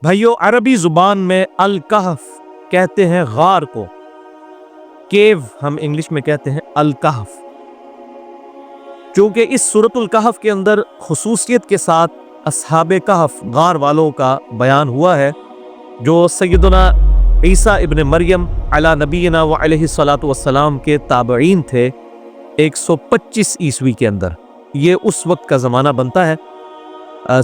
بھائیو، عربی زبان میں الکہف کہتے ہیں غار کو، کیو ہم انگلش میں کہتے ہیں الکہف۔ چونکہ اس سورۃ الکہف کے اندر خصوصیت کے ساتھ اصحاب کہف غار والوں کا بیان ہوا ہے، جو سیدنا عیسیٰ ابن مریم علی نبینا و علیہ الصلاۃ والسلام کے تابعین تھے 125 عیسوی کے اندر۔ یہ اس وقت کا زمانہ بنتا ہے۔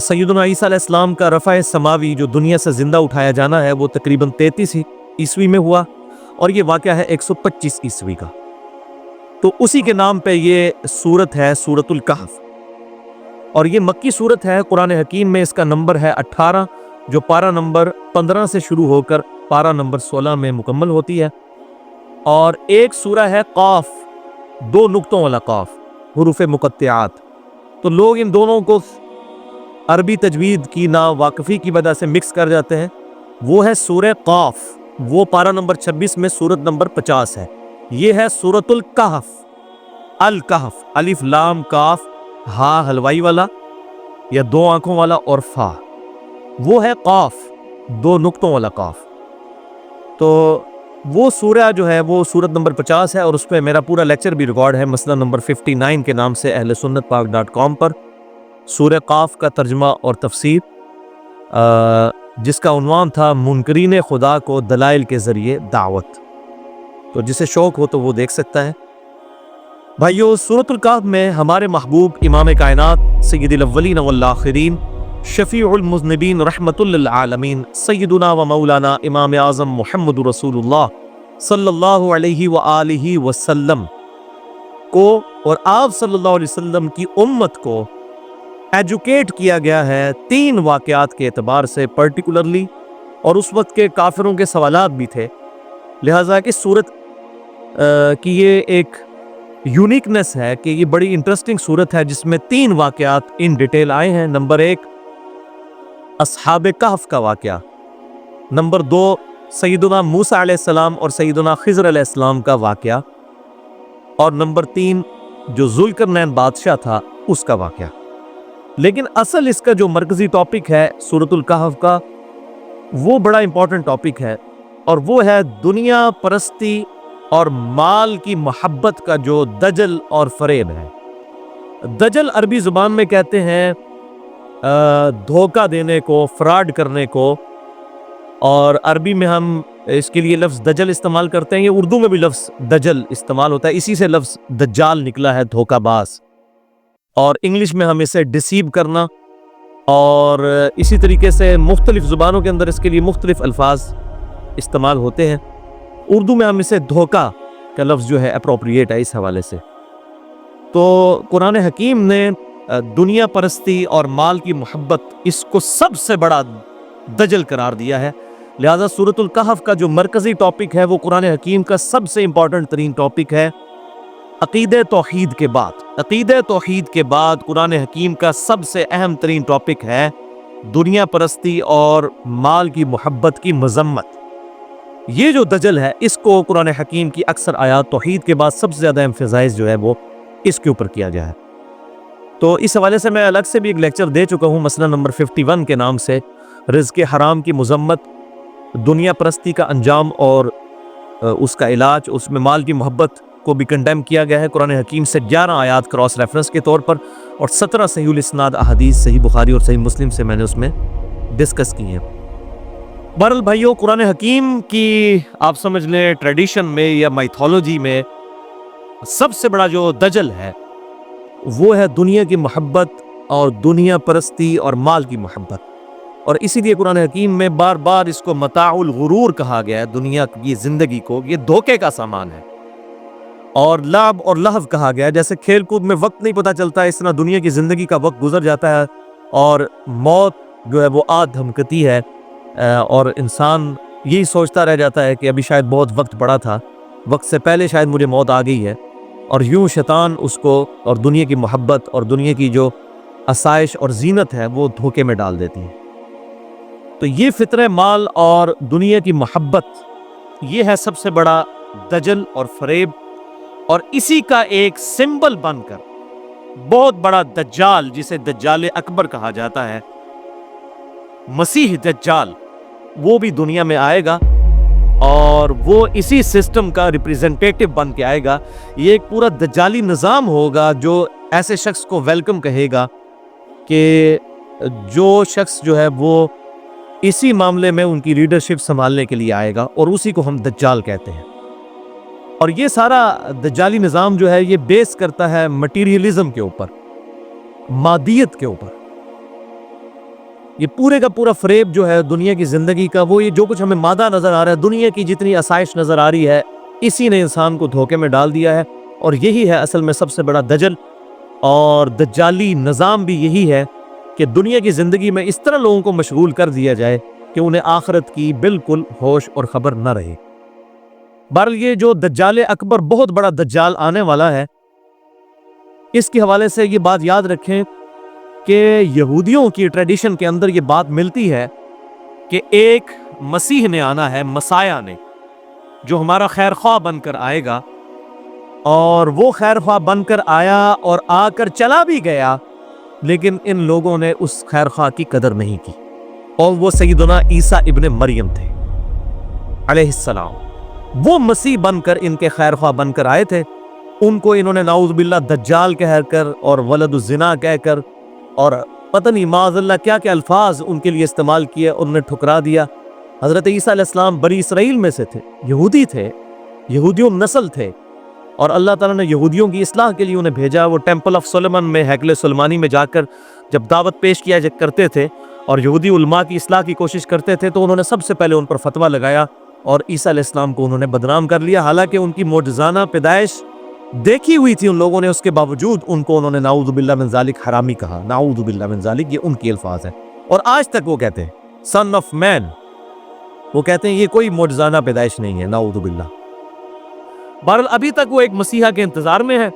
سیدنا عیسیٰ علیہ السلام کا رفع سماوی جو دنیا سے زندہ اٹھایا جانا ہے وہ تقریباً 33 عیسوی میں ہوا، اور یہ واقعہ ہے 125 عیسوی کا۔ تو اسی کے نام پہ یہ سورت ہے سورۃ الکہف، اور یہ مکی سورت ہے۔ قرآن حکیم میں اس کا نمبر ہے 18، جو پارہ نمبر 15 سے شروع ہو کر پارہ نمبر 16 میں مکمل ہوتی ہے۔ اور ایک سورہ ہے قاف، 2 نقطوں والا قاف، حروف مقطعات۔ تو لوگ ان دونوں کو عربی تجوید کی نا واقفی کی وجہ سے مکس کر جاتے ہیں۔ وہ ہے سورہ قاف، وہ پارہ نمبر 26 میں سورت نمبر 50 ہے۔ یہ ہے سورۃ الکہف۔ الکہف، الف لام کاف، ہا حلوائی والا یا 2 آنکھوں والا، اور فا۔ وہ ہے قاف، 2 نقطوں والا قاف۔ تو وہ سورہ جو ہے وہ سورت نمبر 50 ہے، اور اس پہ میرا پورا لیکچر بھی ریکارڈ ہے مسئلہ نمبر 59 کے نام سے اہل سنت پاک.com پر، سورہ قاف کا ترجمہ اور تفسیر، جس کا عنوان تھا منکرین خدا کو دلائل کے ذریعے دعوت۔ تو جسے شوق ہو تو وہ دیکھ سکتا ہے۔ بھائیو، سورۃ الکہف میں ہمارے محبوب امام کائنات سید الاولین والآخرین شفیع المذنبین رحمت للعالمین سیدنا و مولانا امام اعظم محمد رسول اللہ صلی اللہ علیہ وآلہ وسلم کو اور آپ صلی اللہ علیہ وسلم کی امت کو ایجوکیٹ کیا گیا ہے 3 واقعات کے اعتبار سے پرٹیکولرلی، اور اس وقت کے کافروں کے سوالات بھی تھے۔ لہٰذا کہ سورت کی یہ ایک یونیکنس ہے کہ یہ بڑی انٹرسٹنگ سورت ہے جس میں 3 واقعات ان ڈیٹیل آئے ہیں۔ نمبر 1 اصحاب کہف کا واقعہ، نمبر 2 سیدنا موسیٰ علیہ السلام اور سیدنا خضر علیہ السلام کا واقعہ، اور نمبر 3 جو ذوالقرنین بادشاہ تھا اس کا واقعہ۔ لیکن اصل اس کا جو مرکزی ٹاپک ہے سورۃ الکہف کا، وہ بڑا امپورٹنٹ ٹاپک ہے، اور وہ ہے دنیا پرستی اور مال کی محبت کا جو دجل اور فریب ہے۔ دجل عربی زبان میں کہتے ہیں دھوکہ دینے کو، فراڈ کرنے کو، اور عربی میں ہم اس کے لیے لفظ دجل استعمال کرتے ہیں۔ یہ اردو میں بھی لفظ دجل استعمال ہوتا ہے، اسی سے لفظ دجال نکلا ہے، دھوکہ باز، اور انگلش میں ہم اسے ڈسیو کرنا، اور اسی طریقے سے مختلف زبانوں کے اندر اس کے لیے مختلف الفاظ استعمال ہوتے ہیں۔ اردو میں ہم اسے دھوکہ کا لفظ جو ہے اپروپریٹ ہے اس حوالے سے۔ تو قرآن حکیم نے دنیا پرستی اور مال کی محبت اس کو سب سے بڑا دجل قرار دیا ہے۔ لہذا سورۃ الکہف کا جو مرکزی ٹاپک ہے وہ قرآن حکیم کا سب سے امپورٹنٹ ترین ٹاپک ہے۔ عقیدہ توحید کے بعد قرآن حکیم کا سب سے اہم ترین ٹاپک ہے دنیا پرستی اور مال کی محبت کی مذمت۔ یہ جو دجل ہے اس کو قرآن حکیم کی اکثر آیات توحید کے بعد سب سے زیادہ ایمفیسائز جو ہے وہ اس کے اوپر کیا گیا ہے۔ تو اس حوالے سے میں الگ سے بھی ایک لیکچر دے چکا ہوں مسئلہ نمبر 51 کے نام سے، رزق حرام کی مذمت، دنیا پرستی کا انجام اور اس کا علاج۔ اس میں مال کی محبت کو بھی کنڈیم کیا گیا ہے قرآن حکیم سے 11 آیات کراس ریفرنس کے طور پر، اور 17 صحیح الاسناد احادیث صحیح بخاری اور صحیح مسلم سے میں نے اس میں ڈسکس کی ہیں۔ بہرحال بھائیو، قرآن حکیم کی آپ سمجھ لیں ٹریڈیشن میں یا مائتھولوجی میں سب سے بڑا جو دجل ہے وہ ہے دنیا کی محبت اور دنیا پرستی اور مال کی محبت، اور اسی لیے قرآن حکیم میں بار بار اس کو متاع الغرور کہا گیا ہے۔ دنیا کی زندگی کو یہ دھوکے کا سامان ہے، اور لعب اور لہو کہا گیا ہے۔ جیسے کھیل کود میں وقت نہیں پتہ چلتا، اس طرح دنیا کی زندگی کا وقت گزر جاتا ہے، اور موت جو ہے وہ دھمکتی ہے، اور انسان یہی سوچتا رہ جاتا ہے کہ ابھی شاید بہت وقت پڑا تھا، وقت سے پہلے شاید مجھے موت آ گئی ہے، اور یوں شیطان اس کو اور دنیا کی محبت اور دنیا کی جو آسائش اور زینت ہے وہ دھوکے میں ڈال دیتی ہے۔ تو یہ فطرہ مال اور دنیا کی محبت، یہ ہے سب سے بڑا دجل اور فریب، اور اسی کا ایک سمبل بن کر بہت بڑا دجال، جسے دجال اکبر کہا جاتا ہے، مسیح دجال، وہ بھی دنیا میں آئے گا اور وہ اسی سسٹم کا ریپریزنٹیٹو بن کے آئے گا. یہ ایک پورا دجالی نظام ہوگا جو ایسے شخص کو ویلکم کہے گا کہ جو شخص جو ہے وہ اسی معاملے میں ان کی لیڈرشپ سنبھالنے کے لیے آئے گا، اور اسی کو ہم دجال کہتے ہیں. اور یہ سارا دجالی نظام جو ہے یہ بیس کرتا ہے مٹیریلزم کے اوپر، مادیت کے اوپر. یہ پورے کا پورا فریب جو ہے دنیا کی زندگی کا، وہ یہ جو کچھ ہمیں مادہ نظر آ رہا ہے، دنیا کی جتنی آسائش نظر آ رہی ہے، اسی نے انسان کو دھوکے میں ڈال دیا ہے. اور یہی ہے اصل میں سب سے بڑا دجل اور دجالی نظام بھی یہی ہے کہ دنیا کی زندگی میں اس طرح لوگوں کو مشغول کر دیا جائے کہ انہیں آخرت کی بالکل ہوش اور خبر نہ رہے. بہرحال یہ جو دجال اکبر بہت بڑا دجال آنے والا ہے، اس کے حوالے سے یہ بات یاد رکھیں کہ یہودیوں کی ٹریڈیشن کے اندر یہ بات ملتی ہے کہ ایک مسیح نے آنا ہے، مسایہ نے، جو ہمارا خیر خواہ بن کر آئے گا. اور وہ خیر خواہ بن کر آیا اور آ کر چلا بھی گیا، لیکن ان لوگوں نے اس خیر خواہ کی قدر نہیں کی. اور وہ سیدنا عیسیٰ ابن مریم تھے علیہ السلام. وہ مسیح بن کر ان کے خیر خواہ بن کر آئے تھے. ان کو انہوں نے نعوذ باللہ دجال کہہ کر اور ولد الزنا کہہ کر اور پتہ نہیں معاذ اللہ کیا کیا الفاظ ان کے لیے استعمال کیے، انہوں نے ٹھکرا دیا. حضرت عیسیٰ علیہ السلام بنی اسرائیل میں سے تھے، یہودی تھے، یہودیوں نسل تھے، اور اللہ تعالیٰ نے یہودیوں کی اصلاح کے لیے انہیں بھیجا. وہ ٹیمپل آف سلیمان میں، ہیکل سلیمانی میں جا کر جب دعوت پیش کیا کرتے تھے اور یہودی علماء کی اصلاح کی کوشش کرتے تھے، تو انہوں نے سب سے پہلے ان پر فتویٰ لگایا اور عیسیٰ علیہ السلام کو انہوں نے بدنام کر لیا. حالانکہ ان کی معجزانہ پیدائش دیکھی ہوئی تھی ان لوگوں نے، اس کے باوجود ان کو انہوں نے نعوذ باللہ من ذالک حرامی کہا. نعوذ باللہ من ذالک، یہ ان کے الفاظ ہیں. اور آج تک وہ کہتے ہیں سن آف مین، وہ کہتے ہیں یہ کوئی معجزانہ پیدائش نہیں ہے، نعوذ باللہ. بہرحال ابھی تک وہ ایک مسیحا کے انتظار میں ہے،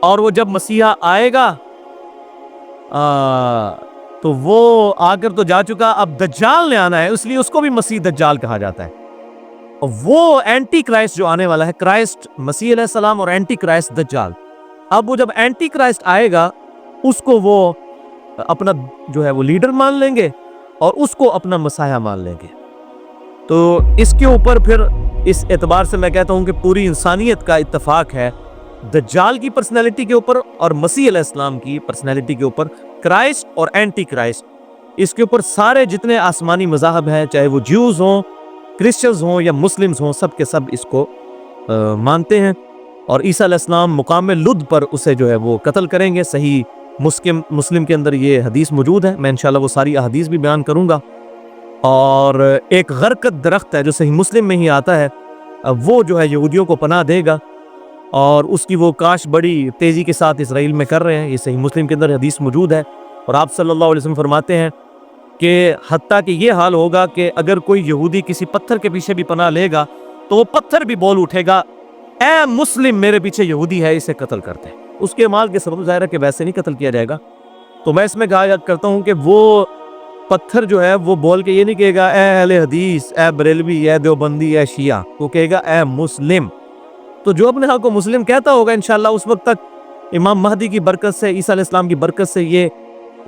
اور وہ جب مسیحا آئے گا تو وہ آ کر تو جا چکا، اب دجال نے آنا ہے، اس لیے اس کو بھی مسیح دجال کہا جاتا ہے. وہ اینٹی کرائسٹ جو آنے والا ہے، کرائسٹ مسیح علیہ السلام اور اینٹی کرائسٹ دجال. اب وہ جب اینٹی کرائسٹ آئے گا، اس کو وہ اپنا جو ہے وہ لیڈر مان لیں گے اور اس کو اپنا مسیح مان لیں گے. تو اس کے اوپر پھر اس اعتبار سے میں کہتا ہوں کہ پوری انسانیت کا اتفاق ہے دجال کی پرسنالٹی کے اوپر اور مسیح علیہ السلام کی پرسنالٹی کے اوپر، کرائسٹ اور اینٹی کرائسٹ. اس کے اوپر سارے جتنے آسمانی مذاہب ہیں، چاہے وہ جیوز ہوں، کرسچنز ہوں یا مسلمز ہوں، سب کے سب اس کو مانتے ہیں. اور عیسیٰ علیہ السلام مقام لد پر اسے جو ہے وہ قتل کریں گے. صحیح مسلم کے اندر یہ حدیث موجود ہے، میں انشاءاللہ وہ ساری احادیث بھی بیان کروں گا. اور ایک غرقد درخت ہے جو صحیح مسلم میں ہی آتا ہے، وہ جو ہے یہودیوں کو پناہ دے گا، اور اس کی وہ کاش بڑی تیزی کے ساتھ اسرائیل میں کر رہے ہیں. یہ صحیح مسلم کے اندر حدیث موجود ہے. اور آپ صلی اللہ علیہ وسلم فرماتے ہیں کہ حتیٰ کہ یہ حال ہوگا کہ اگر کوئی یہودی کسی پتھر کے پیچھے بھی پناہ لے گا تو وہ پتھر بھی بول اٹھے گا، اے مسلم میرے پیچھے یہودی ہے، اسے قتل کرتے ہیں. اس کے مال کے سبب ظاہر ہے کہ ویسے نہیں قتل کیا جائے گا. تو میں اس میں کہا کرتا ہوں کہ وہ پتھر جو ہے وہ بول کے یہ نہیں کہے گا اے اہل حدیث، اے بریلوی، اے دیوبندی، اے شیعہ، وہ کہے گا اے مسلم. تو جو اپنے حق کو مسلم کہتا ہوگا انشاءاللہ اس وقت تک امام مہدی کی برکت سے، عیسیٰ علیہ السلام کی برکت سے، یہ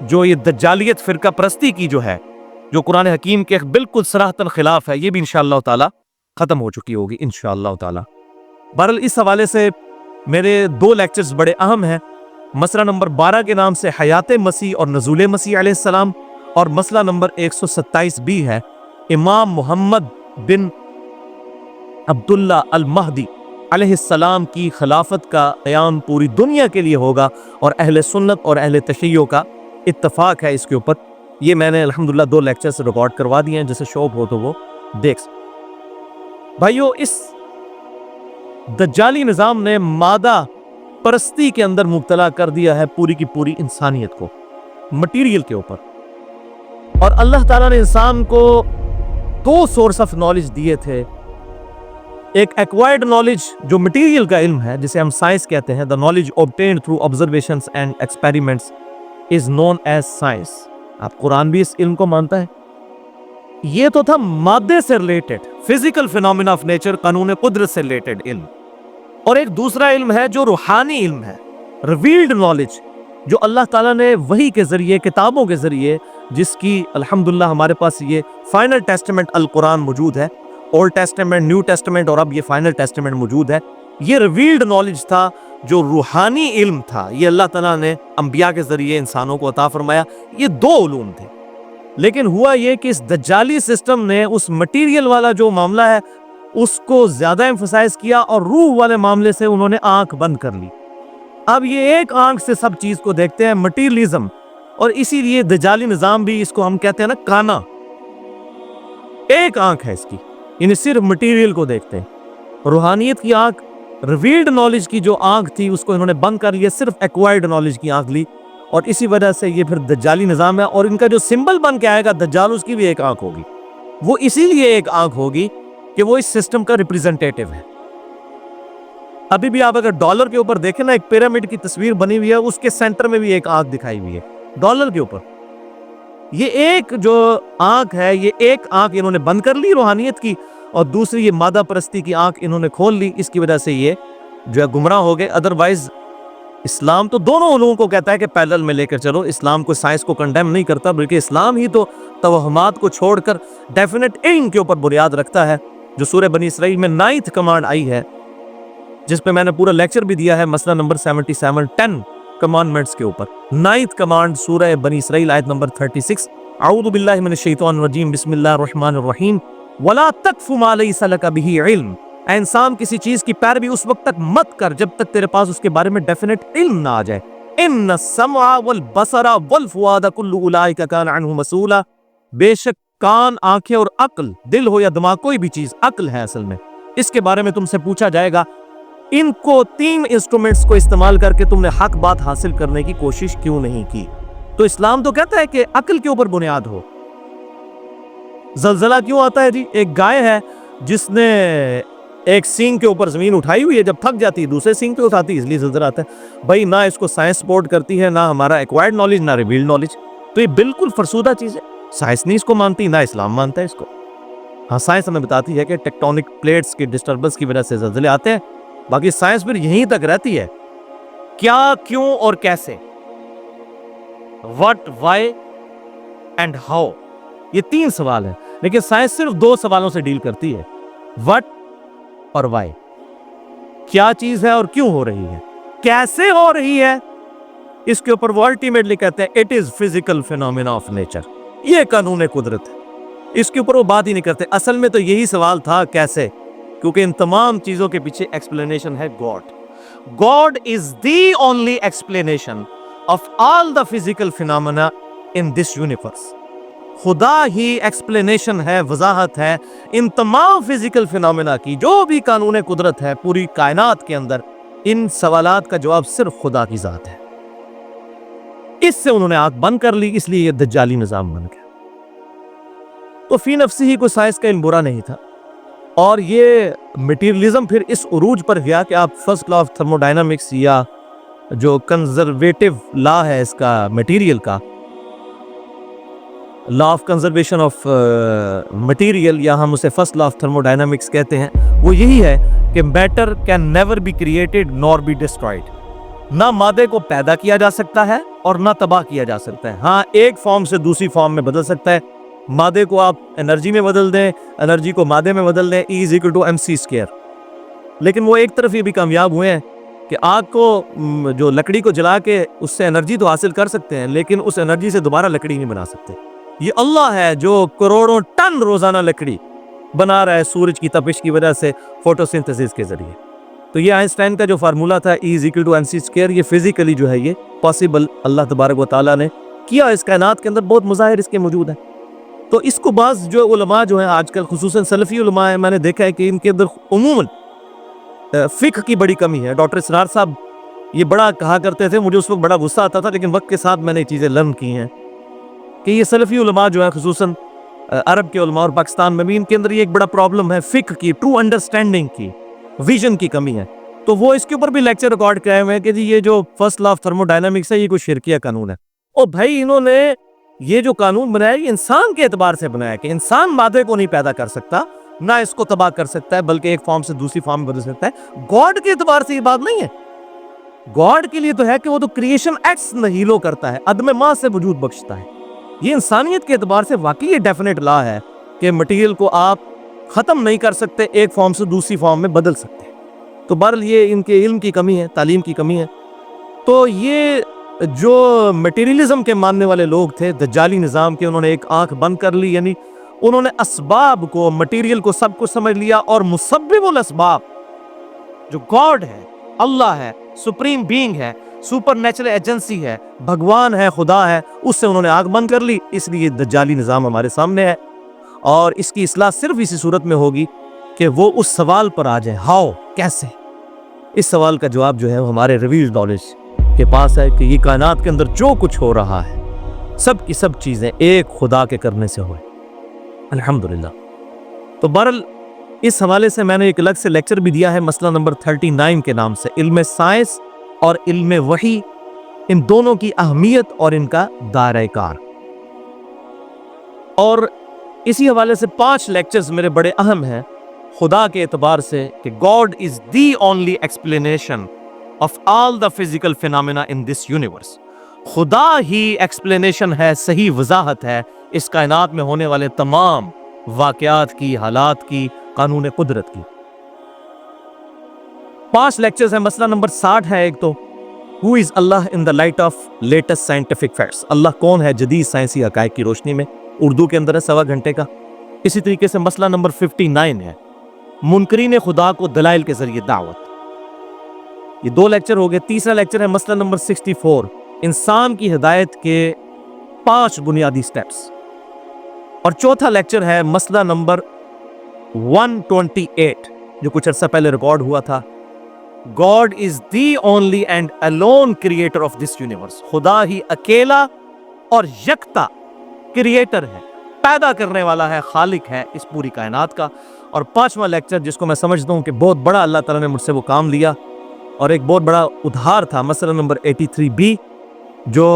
جو یہ دجالیت فرقہ پرستی کی جو ہے، جو قرآن حکیم کے بالکل صراحتاً خلاف ہے، یہ بھی انشاءاللہ تعالی ختم ہو چکی ہوگی انشاءاللہ تعالی. بہرحال اس حوالے سے میرے 2 لیکچرز بڑے اہم ہیں. مسئلہ نمبر 12 کے نام سے حیات مسیح اور نزول مسیح علیہ السلام، اور مسئلہ نمبر 127 بھی ہے امام محمد بن عبداللہ المہدی علیہ السلام کی خلافت کا قیام پوری دنیا کے لیے ہوگا، اور اہل سنت اور اہل تشیع کا اتفاق ہے اس کے اوپر. یہ میں نے الحمدللہ 2 لیکچرز ریکارڈ کروا دیے ہیں، جسے شوق ہو تو وہ دیکھ. بھائیو، اس دجالی نظام نے مادہ پرستی کے اندر مبتلا کر دیا ہے پوری کی پوری انسانیت کو، مٹیریل کے اوپر. اور اللہ تعالیٰ نے انسان کو 2 سورس آف نالج دیے تھے. ایک ایکوائرڈ نالج جو مٹیریل کا علم ہے، جسے ہم سائنس کہتے ہیں، the knowledge obtained through observations and experiments is known as science. آپ قرآن بھی اس علم کو مانتا ہے. یہ تو تھا مادے سے related, physical phenomena of nature, قانون قدرت سے ریلیٹڈ علم. اور ایک دوسرا علم ہے جو روحانی علم ہے، ریویلڈ نالج، جو اللہ تعالیٰ نے وحی کے ذریعے، کتابوں کے ذریعے، جس کی الحمدللہ ہمارے پاس یہ فائنل ٹیسٹمنٹ القرآن موجود ہے، اولڈ ٹیسٹمنٹ، نیو ٹیسٹمنٹ، اور اب یہ فائنل ٹیسٹمنٹ موجود ہے. یہ ریویلڈ نالج تھا، جو روحانی علم تھا، یہ اللہ تعالیٰ نے انبیاء کے ذریعے انسانوں کو عطا فرمایا. یہ دو علوم تھے. لیکن ہوا یہ کہ اس دجالی سسٹم نے اس مٹیریل والا جو معاملہ ہے اس کو زیادہ ایمفسائز کیا، اور روح والے معاملے سے انہوں نے آنکھ بند کر لی. اب یہ ایک آنکھ سے سب چیز کو دیکھتے ہیں، مٹیریلزم. اور اسی لیے دجالی نظام بھی، اس کو ہم کہتے ہیں نا کانا، ایک آنکھ ہے اس کی، یعنی صرف مٹیریل کو دیکھتے ہیں. روحانیت کی آنکھ، ریویلڈ نالج کی جو آنکھ تھی، اس کو انہوں نے بند کر لیا، صرف ایکوائرڈ نالج کی آنکھ لی. اور اسی وجہ سے یہ پھر دجالی نظام ہے. اور ان کا جو سمبل بن کے آئے گا دجال، اس کی بھی ایک آنکھ ہوگی. وہ اسی لیے ایک آنکھ ہوگی کہ وہ اس سسٹم کا ریپریزنٹیٹیو ہے. ابھی بھی آپ اگر ڈالر کے اوپر دیکھیں نا، ایک پیرامڈ کی تصویر بنی ہوئی ہے، اس کے سینٹر میں بھی ایک آنکھ دکھائی ہوئی ہے ڈالر کے اوپر. یہ ایک جو آنکھ ہے، یہ ایک آنکھ انہوں نے بند کر لی روحانیت کی، اور دوسری یہ مادہ پرستی کی آنکھ انہوں نے کھول لی. اس کی وجہ سے یہ جو ہے گمراہ ہو گئے. ادروائز اسلام تو دونوں علوم کو کہتا ہے کہ پیرلل میں لے کر چلو. اسلام کو سائنس کو کنڈیم نہیں کرتا، بلکہ اسلام ہی تو توہمات کو چھوڑ کر ڈیفینٹ علم کے اوپر بنیاد رکھتا ہے. جو سورہ بنی اسرائیل میں 9th کمانڈ آئی ہے، جس پہ میں نے پورا لیکچر بھی دیا ہے، مسئلہ نمبر 77، 10 کمانڈمنٹس کے اوپر. 9th کمانڈ سورہ بنی اسرائیل آیت نمبر 36، اعوذ باللہ من الشیطان الرجیم، بسم اللہ الرحمن الرحیم، وَلَا تَقْفُ مَا لَيْسَ لَكَ بِهِ عِلْمٌ. اے انسان، کسی چیز کی پیروی اس وقت تک مت کر جب تک تیرے پاس اس کے بارے میں ڈیفینٹ علم نہ آ جائے. اِنَّ السَّمْعَ وَالْبَصَرَ وَالْفُؤَادَ كُلُّ أُولَٰئِكَ كَانَ عَنْهُ مسؤولا. بے شک کان، آنکھیں اور عقل، دل ہو یا دماغ، کوئی بھی چیز عقل ہے اصل میں، اس کے بارے میں تم سے پوچھا جائے گا. ان کو 3 انسٹرومنٹس کو استعمال کر کے تم نے حق بات حاصل کرنے کی کوشش کیوں نہیں کی؟ تو اسلام تو کہتا ہے کہ عقل کے اوپر بنیاد ہو. زلزلہ کیوں آتا ہے جی؟ ایک گائے ہے جس نے ایک سینگ کے اوپر زمین اٹھائی ہوئی ہے، جب تھک جاتی ہے دوسرے سینگ پہ اٹھاتی ہے، اس لیے زلزلہ آتا ہے. بھائی نہ اس کو سائنس سپورٹ کرتی ہے، نہ ہمارا ایکوائرڈ نالج، نہ ریویلڈ نالج. تو یہ بالکل فرسودہ چیز ہے. سائنس نہیں اس کو مانتی، نہ اسلام مانتا ہے اس کو. ہاں سائنس ہمیں بتاتی ہے کہ ٹیکٹونک پلیٹس کی ڈسٹربنس کی وجہ سے زلزلے آتے ہیں. باقی سائنس پھر یہیں تک رہتی ہے، کیا، کیوں اور کیسے، what, why and how. یہ 3 سوال ہیں، لیکن سائنس صرف 2 سوالوں سے ڈیل کرتی ہے، what اور why. کیا چیز ہے اور کیوں ہو رہی ہے، کیسے ہو رہی ہے، اس کے اوپر وہ الٹیمیٹلی کہتے ہیں it is physical phenomena of nature. یہ قانون قدرت ہے. اس کے اوپر وہ بات ہی نہیں کرتے. اصل میں تو یہی سوال تھا، کیسے، کیونکہ ان تمام چیزوں کے پیچھے ایکسپلینیشن ہے God. God is the only explanation of all the physical phenomena in this universe. خدا ہی ایکسپلینیشن ہے، وضاحت ہے ان تمام فزیکل فینومینا کی. جو بھی قانون قدرت ہے پوری کائنات کے اندر، ان سوالات کا جواب صرف خدا کی ذات ہے. اس سے انہوں نے آنکھ بند کر لی، اس لیے یہ دجالی نظام بن گیا. تو فی نفسی ہی کوئی سائنس کا علم برا نہیں تھا. اور یہ میٹیریلزم پھر اس عروج پر گیا کہ آپ first law of thermodynamics, یا جو کنزرویٹو لا ہے اس کا میٹیریل کا، law of conservation of material, یا ہم اسے first law of thermodynamics کہتے ہیں، وہ یہی ہے کہ matter can never be created nor be destroyed. نہ مادے کو پیدا کیا جا سکتا ہے اور نہ تباہ کیا جا سکتا ہے. ہاں ایک فارم سے دوسری فارم میں بدل سکتا ہے. مادے کو آپ انرجی میں بدل دیں، انرجی کو مادے میں بدل دیں، E=mc². لیکن وہ ایک طرف یہ بھی کامیاب ہوئے ہیں کہ آگ کو، جو لکڑی کو جلا کے اس سے انرجی تو حاصل کر سکتے ہیں، لیکن اس انرجی سے دوبارہ لکڑی نہیں بنا سکتے. یہ اللہ ہے جو کروڑوں ٹن روزانہ لکڑی بنا رہا ہے سورج کی تپش کی وجہ سے، فوٹوسنتھسس کے ذریعے. تو یہ آئنسٹائن کا جو فارمولا تھا E=mc²، یہ فزیکلی جو ہے یہ پاسبل اللہ تبارک و تعالیٰ نے کیا. اس کائنات کے اندر بہت مظاہر اس کے موجود ہیں. تو اس کو بعض جو علماء جو ہیں آج کل، خصوصاً سلفی علماء ہیں، میں نے دیکھا ہے کہ ان کے اندر عموماً فقہ کی بڑی کمی ہے. ڈاکٹر اسرار صاحب یہ بڑا کہا کرتے تھے، مجھے اس وقت بڑا غصہ آتا تھا، لیکن وقت کے ساتھ میں نے یہ چیزیں لرن کی ہیں کہ یہ سلفی علماء جو ہیں، خصوصاً عرب کے علماء اور پاکستان میں بھی، ان کے اندر یہ ایک بڑا پرابلم ہے فقہ کی، ٹرو انڈرسٹینڈنگ کی، ویژن کی کمی ہے. تو وہ اس کے اوپر بھی لیکچر ریکارڈ کرائے ہوئے ہیں کہ جی یہ جو first law of thermo dynamics ہے، یہ کوئی شرکیہ قانون ہے. اور بھائی انہوں نے یہ جو قانون بنایا، یہ انسان کے اعتبار سے بنایا کہ انسان مادے کو نہیں پیدا کر سکتا، نہ اس کو تباہ کر سکتا ہے، بلکہ ایک فارم سے دوسری فارم میں بدل سکتا ہے. گاڈ کے اعتبار سے یہ بات نہیں ہے. گاڈ کے لیے تو ہے کہ وہ تو کریشن ایکس نہیلو کرتا ہے، عدم ماں سے وجود بخشتا ہے. یہ انسانیت کے اعتبار سے واقعی یہ ڈیفینیٹ لا ہے کہ مٹیریل کو آپ ختم نہیں کر سکتے، ایک فارم سے دوسری فارم میں بدل سکتے ہیں. تو بہرحال یہ ان کے علم کی کمی ہے، تعلیم کی کمی ہے. تو یہ جو مٹیریلزم کے ماننے والے لوگ تھے، دجالی نظام کے، انہوں نے ایک آنکھ بند کر لی، یعنی انہوں نے اسباب کو، مٹیریل کو، سب کچھ سمجھ لیا، اور مسبب الاسباب جو گاڈ ہے، اللہ ہے، سپریم بینگ ہے، سپر نیچرل ایجنسی ہے، بھگوان ہے، خدا ہے، اس سے انہوں نے آنکھ بند کر لی. اس لیے دجالی نظام ہمارے سامنے ہے، اور اس کی اصلاح صرف اسی صورت میں ہوگی کہ وہ اس سوال پر آ جائے، ہاؤ، کیسے. اس سوال کا جواب جو ہے وہ ہمارے ریویلڈ نالج کے پاس ہے کہ یہ کائنات کے اندر جو کچھ ہو رہا ہے، سب کی سب چیزیں ایک خدا کے کرنے سے ہوئے، الحمدللہ. تو بہرحال اس حوالے سے میں نے ایک الگ سے لیکچر بھی دیا ہے، مسئلہ نمبر 39 کے نام سے، علم سائنس اور علم وحی، ان دونوں کی اہمیت اور ان کا دائرہ کار. اور اسی حوالے سے 5 لیکچرز میرے بڑے اہم ہیں خدا کے اعتبار سے، کہ God is the only explanation of all the physical phenomena in this universe. خدا ہی ایکسپلینیشن ہے، صحیح وضاحت ہے اس کائنات میں ہونے والے تمام واقعات کی، حالات کی، قانون قدرت کی. 5 لیکچرز ہیں. مسئلہ نمبر 60 ہے ایک تو، Who is Allah in the light of latest scientific facts؟ اللہ کون ہے جدید سائنسی حقائق کی روشنی میں؟ اردو کے اندر ہے، 1.25 گھنٹے کا. اسی طریقے سے مسئلہ نمبر 59 ہے، منکرین خدا کو دلائل کے ذریعے دعوت. یہ 2 لیکچر ہو گئے. تیسرا لیکچر ہے مسئلہ نمبر 64، انسان کی ہدایت کے 5 بنیادی سٹیپس. اور چوتھا لیکچر ہے مسئلہ نمبر 128 جو کچھ عرصہ پہلے ریکارڈ ہوا تھا، God is the only and alone creator of this universe. خدا ہی اکیلا اور یکتا کریٹر ہے، پیدا کرنے والا ہے، خالق ہے اس پوری کائنات کا. اور 5واں لیکچر جس کو میں سمجھتا ہوں کہ بہت بڑا اللہ تعالیٰ نے مجھ سے وہ کام لیا اور ایک بہت بڑا ادھار تھا، مسئلہ نمبر 83B، جو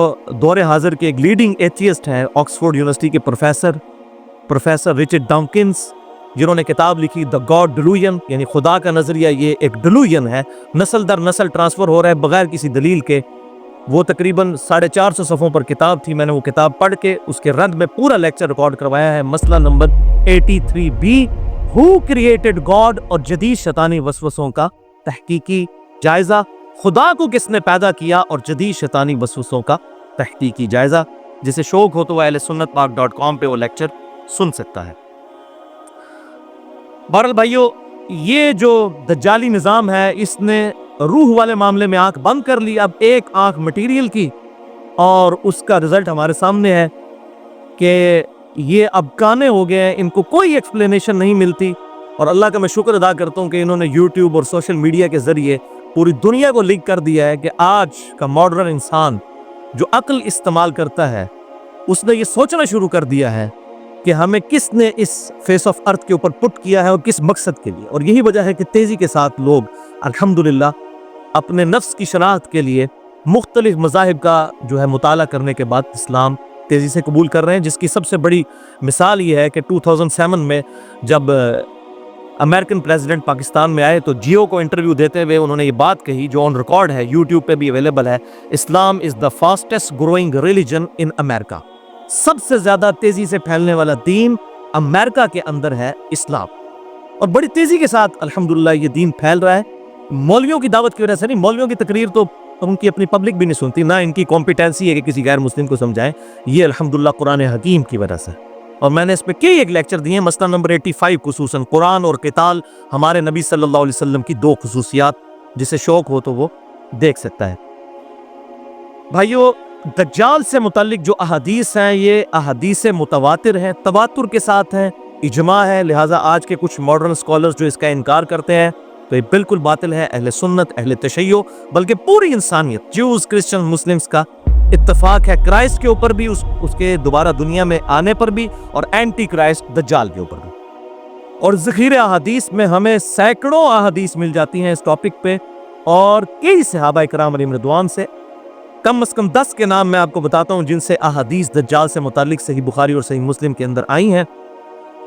دور حاضر کے ایک لیڈنگ ایتھیسٹ ہیں، آکسفورڈ یونیورسٹی کے پروفیسر رچرڈ ڈاؤکنز، جنہوں نے کتاب لکھی دا گاڈ ڈیلوژن، یعنی خدا کا نظریہ یہ ایک ڈیلوژن ہے، نسل در نسل ٹرانسفر ہو رہا ہے بغیر کسی دلیل کے. وہ تقریباً 450 صفحوں پر کتاب تھی. میں نے وہ کتاب پڑھ کے اس کے رد میں پورا لیکچر ریکارڈ کروایا ہے. مسئلہ number 83B، who created God, اور جدید شیطانی وسوسوں کا تحقیقی جائزہ. خدا کو کس نے پیدا کیا اور جدید شیطانی وسوسوں کا تحقیقی جائزہ. جسے شوق ہو تو وہ اہلسنتپاک.com پہ وہ لیکچر سن سکتا ہے. بہرحال بھائیو، یہ جو دجالی نظام ہے اس نے روح والے معاملے میں آنکھ بند کر لی. اب ایک آنکھ مٹیریل کی، اور اس کا رزلٹ ہمارے سامنے ہے کہ یہ اب کانے ہو گئے ہیں، ان کو کوئی ایکسپلینیشن نہیں ملتی. اور اللہ کا میں شکر ادا کرتا ہوں کہ انہوں نے یوٹیوب اور سوشل میڈیا کے ذریعے پوری دنیا کو لنک کر دیا ہے کہ آج کا ماڈرن انسان جو عقل استعمال کرتا ہے، اس نے یہ سوچنا شروع کر دیا ہے کہ ہمیں کس نے اس فیس آف ارتھ کے اوپر پٹ کیا ہے اور کس مقصد کے لیے. اور یہی وجہ ہے کہ تیزی کے ساتھ لوگ الحمدللہ اپنے نفس کی شناخت کے لیے مختلف مذاہب کا جو ہے مطالعہ کرنے کے بعد اسلام تیزی سے قبول کر رہے ہیں. جس کی سب سے بڑی مثال یہ ہے کہ 2007 میں جب امریکن پریزیڈنٹ پاکستان میں آئے تو جیو کو انٹرویو دیتے ہوئے انہوں نے یہ بات کہی جو آن ریکارڈ ہے، یوٹیوب پہ بھی اویلیبل ہے، اسلام از دا فاسٹسٹ گروئنگ ریلیجن ان امریکہ. سب سے زیادہ تیزی سے پھیلنے والا دین امریکہ کے اندر ہے اسلام، اور بڑی تیزی کے ساتھ الحمدللہ یہ دین پھیل رہا ہے. مولویوں کی دعوت کی وجہ سے نہیں، مولویوں کی تقریر تو ان کی اپنی پبلک بھی نہیں سنتی، نہ ان کی کمپیٹنسی ہے کہ کسی غیر مسلم کو سمجھائیں. یہ الحمدللہ قرآن حکیم کی وجہ سے. اور میں نے اس پہ کئی ایک لیکچر دیے ہیں، مسئلہ نمبر 85 خصوصاً قرآن اور قتال، ہمارے نبی صلی اللہ علیہ وسلم کی 2 خصوصیات. جسے شوق ہو تو وہ دیکھ سکتا ہے. بھائیو، دجال سے متعلق جو احادیث ہیں یہ احادیث متواتر ہیں، تواتر کے ساتھ ہیں، اجماع ہے. لہٰذا آج کے کچھ ماڈرن سکولرز جو اس کا انکار کرتے ہیں تو یہ بالکل باطل ہے. اہل سنت، اہل تشیع، بلکہ پوری انسانیت، جوز، کرسچن، مسلمز کا اتفاق ہے کرائسٹ کے اوپر بھی، اس کے دوبارہ دنیا میں آنے پر بھی، اور اینٹی کرائسٹ دجال کے اوپر بھی. اور ذخیرہ احادیث میں ہمیں سینکڑوں احادیث مل جاتی ہیں اس ٹاپک پہ، اور کئی صحابہ کرام علیہم رضوان سے کم از کم 10 کے نام میں آپ کو بتاتا ہوں جن سے احادیث دجال سے متعلق صحیح بخاری اور صحیح مسلم کے اندر آئی ہیں.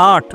8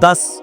10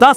10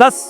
10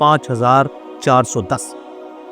5410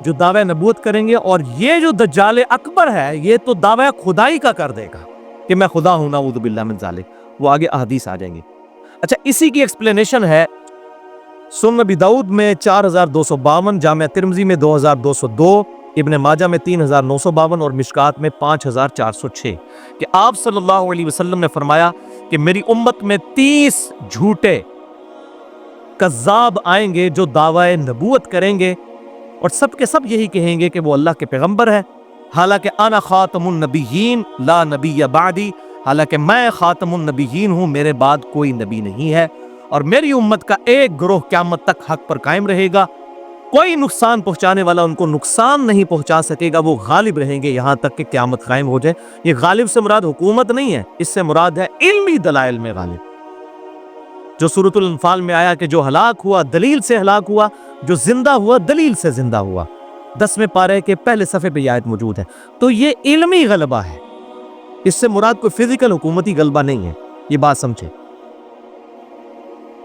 جو دعوی نبوت کریں گے، اور یہ جو دجال اکبر ہے یہ تو دعوی خدائی کا کر دے گا کہ میں خدا ہوں، نعوذ باللہ من ذالک۔ وہ آگے احادیث آ جائیں گی۔ اچھا، اسی کی ایکسپلینیشن ہے سنن ابی داؤد میں 4252، جامع ترمذی میں 2202، ابن ماجہ میں 3952 اور مشکات میں 5406 کہ آپ صلی اللہ علیہ وسلم نے فرمایا کہ میری امت میں 30 جھوٹے کذاب آئیں گے جو دعوی نبوت کریں گے، اور سب کے سب یہی کہیں گے کہ وہ اللہ کے پیغمبر ہے، حالانکہ انا خاتم النبیین لا نبی بعدی، حالانکہ میں خاتم النبیین ہوں، میرے بعد کوئی نبی نہیں ہے، اور میری امت کا ایک گروہ قیامت تک حق پر قائم رہے گا، کوئی نقصان پہنچانے والا ان کو نقصان نہیں پہنچا سکے گا، وہ غالب رہیں گے یہاں تک کہ قیامت قائم ہو جائے۔ یہ غالب سے مراد حکومت نہیں ہے، اس سے مراد ہے علمی دلائل میں غالب، جو سورۃ الانفال میں آیا کہ جو ہلاک ہوا دلیل سے ہلاک ہوا، جو زندہ ہوا دلیل سے زندہ ہوا۔ 10ویں پارے کے پہلے صفحے پہ یہ آیت موجود ہے۔ تو یہ علمی غلبہ ہے، اس سے مراد کوئی فزیکل حکومتی غلبہ نہیں ہے، یہ بات سمجھے۔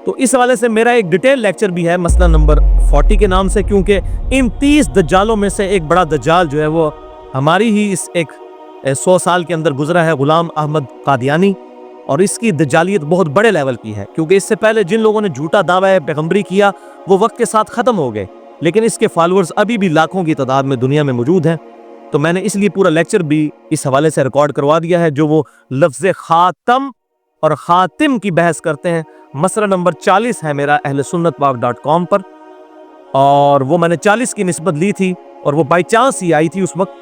تو اس حوالے سے میرا ایک ڈیٹیل لیکچر بھی ہے مسئلہ نمبر 40 کے نام سے، کیونکہ ان 30 دجالوں میں سے ایک بڑا دجال جو ہے وہ ہماری ہی اس ایک 100 سال کے اندر گزرا ہے، غلام احمد قادیانی، اور اس کی دجالیت بہت بڑے لیول کی ہے، کیونکہ اس سے پہلے جن لوگوں نے جھوٹا دعویٰ پیغمبری کیا وہ وقت کے ساتھ ختم ہو گئے، لیکن اس کے فالورز ابھی بھی لاکھوں کی تعداد میں دنیا میں موجود ہیں۔ تو میں نے اس لیے پورا لیکچر بھی اس حوالے سے ریکارڈ کروا دیا ہے، جو وہ لفظ خاتم اور خاتم کی بحث کرتے ہیں۔ مسئلہ نمبر 40 ہے میرا اہلسنتپاک.com پر، اور وہ میں نے 40 کی نسبت لی تھی، اور وہ بائی چانس ہی آئی تھی اس وقت۔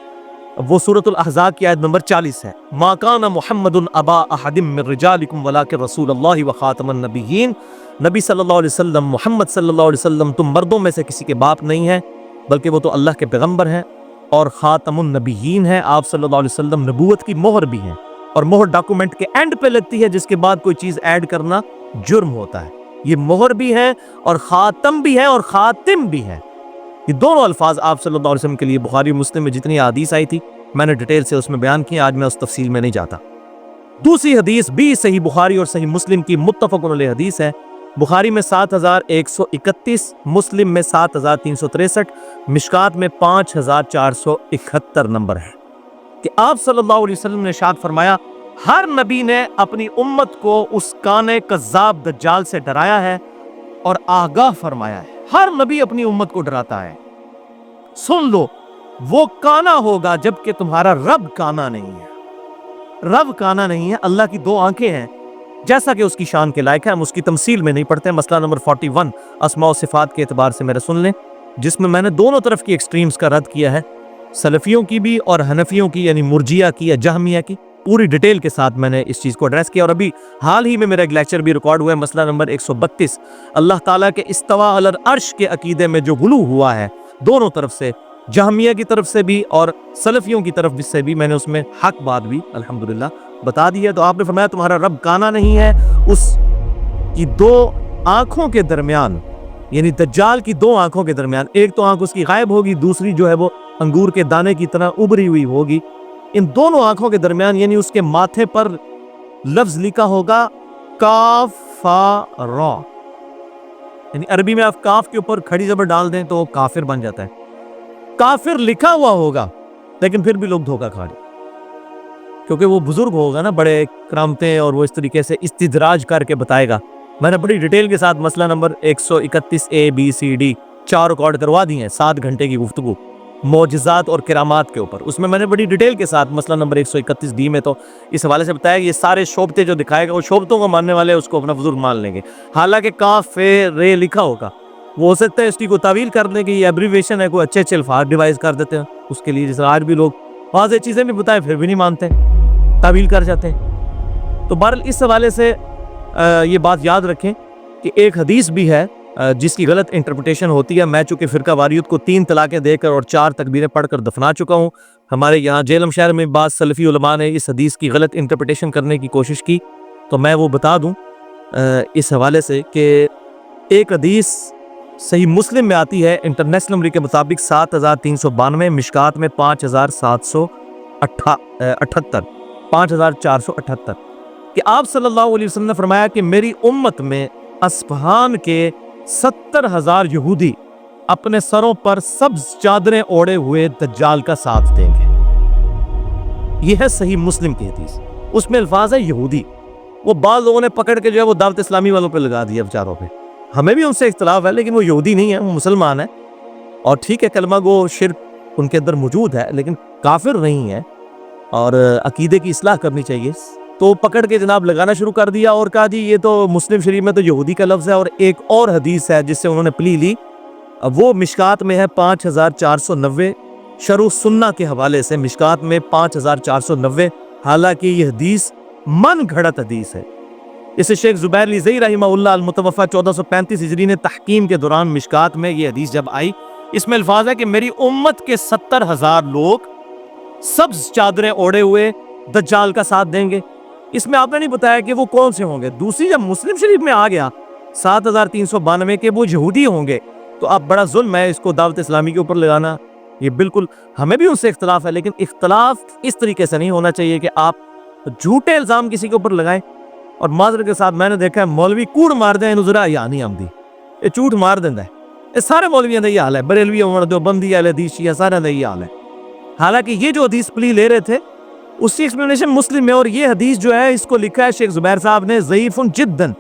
وہ سورۃ الاحزاب کی آیت نمبر 40 ہے، ما کان محمد ابا احد من رجالکم ولکن رسول اللہ وخاتم النبیین، نبی صلی اللہ علیہ وسلم، محمد صلی اللہ علیہ وسلم تم مردوں میں سے کسی کے باپ نہیں ہیں، بلکہ وہ تو اللہ کے پیغمبر ہیں اور خاتم النبیین ہیں۔ آپ صلی اللہ علیہ وسلم نبوت کی مہر بھی ہیں، اور مہر ڈاکومنٹ کے اینڈ پہ لگتی ہے جس کے بعد کوئی چیز ایڈ کرنا جرم ہوتا ہے۔ یہ مہر بھی ہے اور خاتم بھی ہے اور خاتم بھی ہے، یہ دونوں الفاظ آپ صلی اللہ علیہ وسلم کے لیے بخاری مسلم میں جتنی حدیث آئی تھی میں نے ڈیٹیل سے اس میں بیان کی، آج میں اس تفصیل میں نہیں جاتا۔ دوسری حدیث بھی صحیح بخاری اور صحیح مسلم کی متفق علیہ حدیث ہے، بخاری میں 7131، مسلم میں 7363، مشکات میں 5471 نمبر ہے کہ آپ صلی اللہ علیہ وسلم نے ارشاد فرمایا، ہر نبی نے اپنی امت کو اس کانے کذاب دجال سے ڈرایا ہے اور آگاہ فرمایا ہے۔ ہر نبی اپنی امت کو ڈراتا ہے، سن لو وہ کانا ہوگا جبکہ تمہارا رب کانا نہیں ہے۔ رب کانا نہیں ہے، اللہ کی 2 آنکھیں ہیں جیسا کہ اس کی شان کے لائق ہے، ہم اس کی تمثیل میں نہیں پڑھتے۔ مسئلہ نمبر 41 اسماء و صفات کے اعتبار سے میرے سن لیں، جس میں میں نے دونوں طرف کی ایکسٹریمز کا رد کیا ہے، سلفیوں کی بھی اور حنفیوں کی، یعنی مرجیہ کی یا جہمیہ کی، پوری ڈیٹیل کے ساتھ میں نے اس چیز کو ایڈریس کیا۔ اور ابھی حال ہی میں میرا ایک لیکچر بھی ریکارڈ ہوا ہے، مسئلہ نمبر 132، اللہ تعالیٰ کے استوا علی العرش کے عقیدے میں جو غلو ہوا ہے دونوں طرف سے، جہمیہ کی طرف سے بھی اور سلفیوں کی طرف سے بھی، میں نے اس میں حق بات بھی الحمدللہ بتا دی ہے۔ تو آپ نے فرمایا تمہارا رب کانا نہیں ہے، اس کی 2 آنکھوں کے درمیان، یعنی دجال کی 2 آنکھوں کے درمیان، ایک تو آنکھ اس کی غائب ہوگی، دوسری جو ہے وہ انگور کے دانے کی طرح ابری ہوئی ہوگی، ان دونوں آنکھوں کے درمیان یعنی اس کے ماتھے پر لفظ لکھا ہوگا کافر، یعنی عربی میں آپ کاف کے اوپر کھڑی زبر ڈال دیں تو کافر بن جاتا ہے، کافر لکھا ہوا ہوگا، لیکن پھر بھی لوگ دھوکہ کھا رہے، کیونکہ وہ بزرگ ہوگا نا، بڑے کرامتیں، اور وہ اس طریقے سے استدراج کر کے بتائے گا۔ میں نے بڑی ڈیٹیل کے ساتھ مسئلہ number 131 A B C D 4 record کروا دی ہیں، 7 گھنٹے کی گفتگو معجزات اور کرامات کے اوپر، اس میں میں نے بڑی ڈیٹیل کے ساتھ مسئلہ نمبر 131 D میں تو اس حوالے سے بتایا کہ یہ سارے شعبتے جو دکھائے گا وہ شعبتوں کو ماننے والے اس کو اپنا بزرگ مان لیں گے، حالانکہ کاف رے لکھا ہوگا، وہ ہو سکتا ہے اس کو تعویل کر دیں کہ یہ ایبریویشن ہے، کوئی اچھے الفاظ ڈیوائز کر دیتے ہیں اس کے لیے، جس آج بھی لوگ واضح چیزیں بھی بتائیں پھر بھی نہیں مانتے، تعویل کر جاتے ہیں۔ تو بہرحال اس حوالے سے یہ بات یاد رکھیں کہ ایک حدیث بھی ہے جس کی غلط انٹرپریٹیشن ہوتی ہے۔ میں چونکہ فرقہ واریت کو 3 طلاقیں دے کر اور 4 تکبیریں پڑھ کر دفنا چکا ہوں، ہمارے یہاں جہلم شہر میں بعض سلفی علماء نے اس حدیث کی غلط انٹرپریٹیشن کرنے کی کوشش کی، تو میں وہ بتا دوں اس حوالے سے کہ ایک حدیث صحیح مسلم میں آتی ہے انٹرنیشنل نمبر کے مطابق 7392، مشکات میں 5478 کہ آپ صلی اللہ علیہ وسلم نے فرمایا کہ میری امت میں اصفہان کے 70,000 یہودی اپنے سروں پر سبز چادریں اوڑے ہوئے دجال کا ساتھ دیں گے۔ یہ ہے صحیح مسلم کی حدیث، اس میں الفاظ ہے یہودی۔ وہ بعض لوگوں نے پکڑ کے جو ہے وہ دعوت اسلامی والوں پہ لگا دیا بیچاروں پہ، ہمیں بھی ان سے اختلاف ہے، لیکن وہ یہودی نہیں ہے، وہ مسلمان ہے، اور ٹھیک ہے کلمہ گو شرک ان کے اندر موجود ہے لیکن کافر نہیں ہے، اور عقیدے کی اصلاح کرنی چاہیے۔ تو پکڑ کے جناب لگانا شروع کر دیا اور کہا جی یہ تو مسلم شریف میں تو یہودی کا لفظ ہے، اور ایک اور حدیث ہے جس سے انہوں نے پلی لی، وہ مشکات میں ہے 5490، شرح سنہ کے حوالے سے مشکات میں 5490، حالانکہ یہ حدیث من گھڑت حدیث ہے۔ اسے شیخ زبیر لیزئی رحمہ اللہ المتوفی 1435 ہجری نے تحکیم کے دوران مشکات میں یہ حدیث جب آئی، اس میں الفاظ ہے کہ میری امت کے 70,000 لوگ سبز چادریں اوڑے ہوئے دجال کا ساتھ دیں گے۔ اس میں آپ نے نہیں بتایا کہ وہ کون سے ہوں گے۔ دوسری جب مسلم شریف میں آ گیا 7392 کے وہ یہودی ہوں گے، تو اب بڑا ظلم ہے اس کو دعوت اسلامی کے اوپر لگانا۔ یہ بالکل ہمیں بھی ان سے اختلاف ہے، لیکن اختلاف اس طریقے سے نہیں ہونا چاہیے کہ آپ جھوٹے الزام کسی کے اوپر لگائیں۔ اور معذرت کے ساتھ میں نے دیکھا ہے مولوی کوڑ مار دیں نظرا یا نہیں آمدی، یہ جھوٹ مار دینا ہے، یہ سارے مولویوں کا یہ حال ہے، بریلوی عمر دیوبندی اہل حدیث شیعہ سارے کا یہ حال ہے۔ حالانکہ یہ جو حدیث پلی لے رہے تھے اس کی ایکسپلینیشن مسلم میں، اور یہ حدیث جو ہے اس کو لکھا ہے شیخ زبیر صاحب نے ضعیف جداً،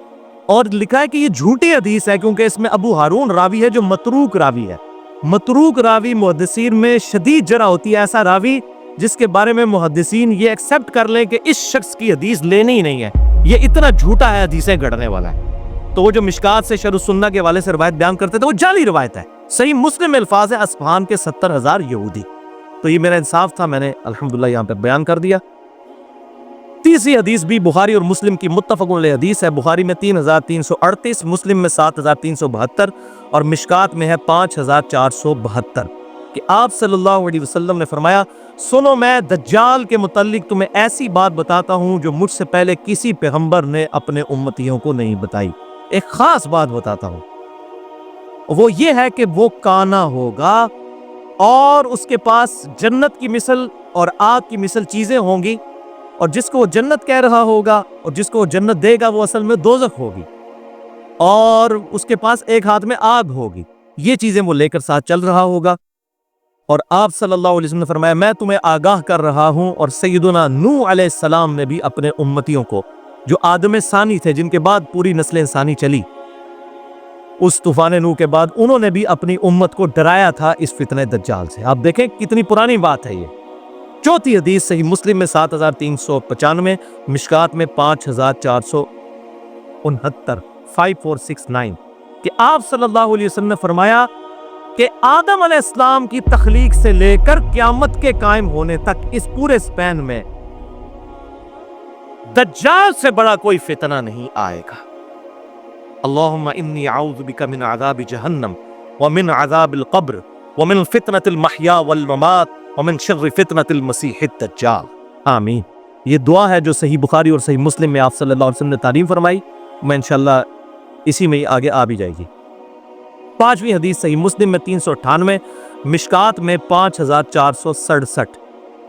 اور لکھا ہے کہ یہ جھوٹی حدیث ہے کیونکہ اس میں ابو ہارون راوی ہے جو متروک راوی ہے۔ متروک راوی محدثین میں شدید جرح ہوتی ہے، ایسا راوی جس کے بارے میں محدثین یہ ایکسپٹ کر لیں کہ اس شخص کی حدیث لینی ہی نہیں ہے، یہ اتنا جھوٹا ہے حدیثیں گڑھنے والا ہے۔ تو وہ جو مشکات سے شرح سنہ کے حوالے سے روایت بیان کرتے تھے وہ جعلی روایت ہے۔ صحیح مسلم میں الفاظ ہے اصفہان کے 70,000 یہودی۔ تو یہ میرا انصاف تھا، میں نے الحمدللہ یہاں پہ بیان کر دیا۔ تیسری حدیث بھی بخاری اور مسلم کی متفق علیہ حدیث ہے، بخاری میں 3338، مسلم میں 7372 اور مشکات میں ہے 5472، کہ آپ صلی اللہ علیہ وسلم نے فرمایا سنو میں دجال کے متعلق تمہیں ایسی بات بتاتا ہوں جو مجھ سے پہلے کسی پیغمبر نے اپنے امتیوں کو نہیں بتائی۔ ایک خاص بات بتاتا ہوں، وہ یہ ہے کہ وہ کانا ہوگا اور اس کے پاس جنت کی مثل اور آگ کی مثل چیزیں ہوں گی، اور جس کو وہ جنت کہہ رہا ہوگا اور جس کو وہ جنت دے گا وہ اصل میں دوزخ ہوگی، اور اس کے پاس ایک ہاتھ میں آگ ہوگی۔ یہ چیزیں وہ لے کر ساتھ چل رہا ہوگا، اور آپ صلی اللہ علیہ وسلم نے فرمایا میں تمہیں آگاہ کر رہا ہوں، اور سیدنا نوح علیہ السلام نے بھی اپنے امتیوں کو جو آدم ثانی تھے جن کے بعد پوری نسل انسانی چلی، اس طوفان نوح کے بعد انہوں نے بھی اپنی امت کو ڈرایا تھا اس فتنہ دجال سے۔ آپ دیکھیں کتنی پرانی بات ہے یہ۔ چوتھی حدیث صحیح مسلم میں 7395، مشکات میں 5469، 5469، کہ آپ صلی اللہ علیہ وسلم نے فرمایا کہ آدم علیہ السلام کی تخلیق سے لے کر قیامت کے قائم ہونے تک اس پورے سپین میں دجال سے بڑا کوئی فتنہ نہیں آئے گا۔ اللہم انی اعوذ بک من عذاب جہنم ومن عذاب القبر ومن فتنة المحیا والممات ومن شر فتنة المسیح الدجال، آمین۔ یہ دعا ہے جو صحیح بخاری اور صحیح مسلم میں آپ صلی اللہ علیہ وسلم نے تعلیم فرمائی، میں انشاءاللہ اسی میں آگے آ بھی جائے گی۔ پانچویں حدیث صحیح مسلم میں 398، مشکات میں 5467،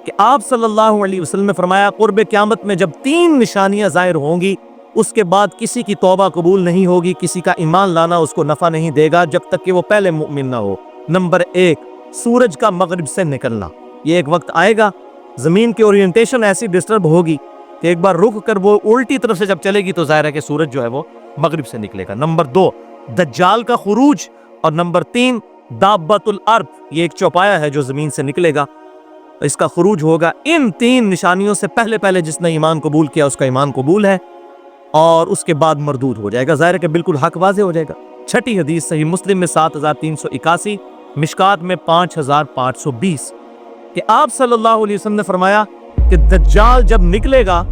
کہ آپ صلی اللہ علیہ وسلم نے فرمایا قرب قیامت میں جب 3 نشانیاں ظاہر ہوں گی اس کے بعد کسی کی توبہ قبول نہیں ہوگی، کسی کا ایمان لانا اس کو نفع نہیں دے گا جب تک کہ وہ پہلے مؤمن نہ ہو۔ نمبر 1، سورج کا مغرب سے نکلنا۔ یہ ایک وقت آئے گا زمین کی اورینٹیشن ایسی ڈسٹرب ہوگی کہ ایک بار رک کر وہ الٹی طرف سے جب چلے گی تو ظاہر ہے کہ سورج جو ہے وہ مغرب سے نکلے گا۔ نمبر 2، دجال کا خروج، اور نمبر 3، دابۃ الارض، یہ ایک چوپایا ہے جو زمین سے نکلے گا، اس کا خروج ہوگا۔ ان 3 نشانیوں سے پہلے جس نے ایمان قبول کیا اس کا ایمان قبول ہے، اور اس کے بعد مردود ہو جائے گا، ظاہر ہے کہ بالکل حق واضح ہو جائے گا۔ چھٹی حدیث صحیح مسلم میں 7381، مشکات میں 5520، کہ آپ صلی اللہ علیہ وسلم نے فرمایا کہ دجال جب نکلے گا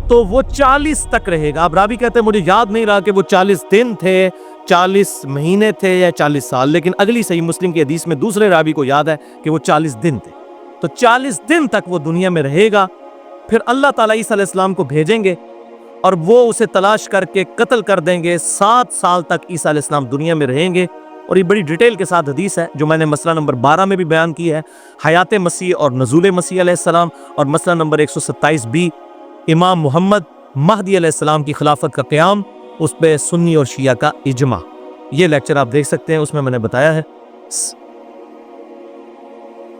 تو وہ 40 تک رہے گا۔ اب راوی کہتے ہیں مجھے یاد نہیں رہا کہ وہ 40 دن تھے، 40 مہینے تھے یا 40 سال، لیکن اگلی صحیح مسلم کی حدیث میں دوسرے راوی کو یاد ہے کہ وہ 40 دن تھے۔ تو 40 دن تک وہ دنیا میں رہے گا، پھر اللہ تعالیٰ عیسیٰ علیہ السلام کو بھیجیں گے اور وہ اسے تلاش کر کے قتل کر دیں گے۔ 7 سال تک عیسیٰ علیہ السلام دنیا میں رہیں گے، اور یہ بڑی ڈیٹیل کے ساتھ حدیث ہے جو میں نے مسئلہ نمبر 12 میں بھی بیان کی ہے، حیات مسیح اور نزول مسیح علیہ السلام، اور مسئلہ نمبر 127 امام محمد مہدی علیہ السلام کی خلافت کا قیام، اس پہ سنی اور شیعہ کا اجماع۔ یہ لیکچر آپ دیکھ سکتے ہیں، اس میں نے بتایا ہے۔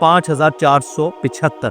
5475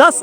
10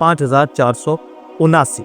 5479,